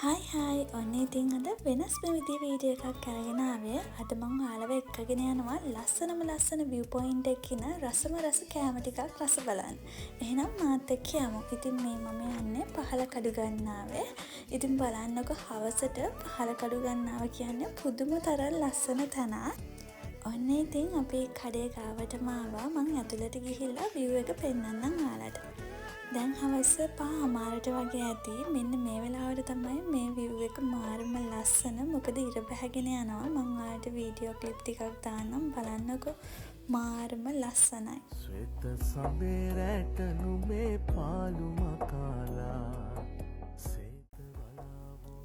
හයි ඔන්න ඉතින් අද වෙනස්ම විදිහේ වීඩියෝ එකක් අරගෙන ආවේ. අද මම ඔයාලව එක්කගෙන යනවා ලස්සන view point එකකින රසම රස කෑම ටිකක් රස බලන්න. එහෙනම් මාත් එක්ක යමු. ඉතින් මේ මම යන්නේ පහළ කඩු ගන්නාවේ. ඉතින් බලන්නකො හවසට පහළ කඩු ගන්නාව කියන්නේ පුදුම තරම් ලස්සන තැනක්. ඔන්න ඉතින් අපේ කඩේ ගාවටම ආවා. මම ඇතුළට ගිහිල්ලා view එක පෙන්නන්නම් ඔයාලට. දැන් හවස 5:00 වගේ ඇති. මෙන්න මේ වෙලාවට තමයි මේ view එක මාරම ලස්සන. මොකද ඉර බහගෙන යනවා. මම ඔයාලට වීඩියෝ ක්ලිප් ටිකක් දාන්නම් බලන්නකෝ. මාරම ලස්සනයි. ශ්වේත සබේරට නුඹේ පාළු මකාලා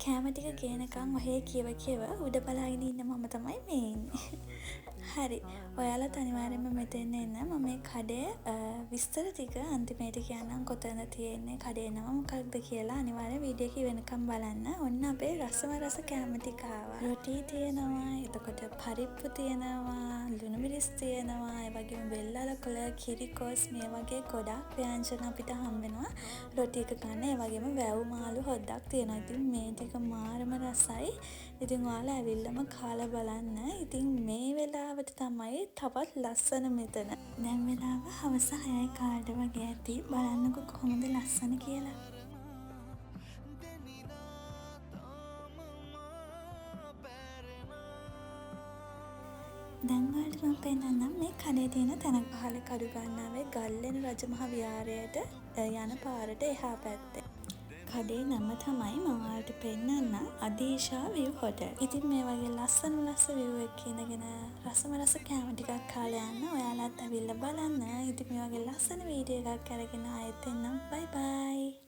කෑම ටික ගේනකම් ඔහේ කියව උඩ බලාගෙන ඉන්න මම තමයි මේ ඉන්නේ. හරි. ඔයාලත් අනිවාර්යෙන්ම මෙතෙන් එන්න. මම මේ කඩේ විස්තර ටික අන්තිමේට කියන්නම් කොතනද තියෙන්නේ, කඩේ නම මොකක්ද කියලා. අනිවාර්යෙන් වීඩියෝ එක වෙනකම් බලන්න. ඔන්න අපේ රසම රස කෑම ටික ආවා. රොටි තියෙනවා, එතකොට පරිප්පු තියෙනවා, ලුණු මිරිස් තියෙනවා, ඒ වගේම වෙල්ලල කොළ, කිරිකොස් මේ වගේ ගොඩක් ව්‍යංජන අපිට හම්බ වෙනවා. රොටි එක ගන්න, ඒ වගේම වැව් මාළු හොද්දක් තියෙනවා. ඉතින් මේ ටික මාරම රසයි. ඉතින් ඔයාලා ඇවිල්ලාම කාලා බලන්න. ඉතින් මේ වෙලාවට තමයි තවත් ලස්සන මෙතන. දැන් වෙලාව හවස 6:00 වගේ ඇති. බලන්නකො කොහොමද ලස්සන කියලා. දැන් වලට මම පෙන්නන්නම් මේ කඩේ තියෙන තැන. පහළ කඩු ගන්නාවේ ගල්ලෙන රජමහා විහාරයට යන පාරට එහා පැත්තේ. කඩේ නම තමයි මම ඔයාලට පෙන්නන්න අදීශා view hotel. ඉතින් මේ වගේ ලස්සන view එකක ඉඳගෙන රසම රස කෑම ටිකක් කාලා යන්න. ඔයාලත් ඇවිල්ලා බලන්න. ඉතින් මේ වගේ ලස්සන වීඩියෝ එකක් අරගෙන ආයෙත් එන්නම්. බයි බයි.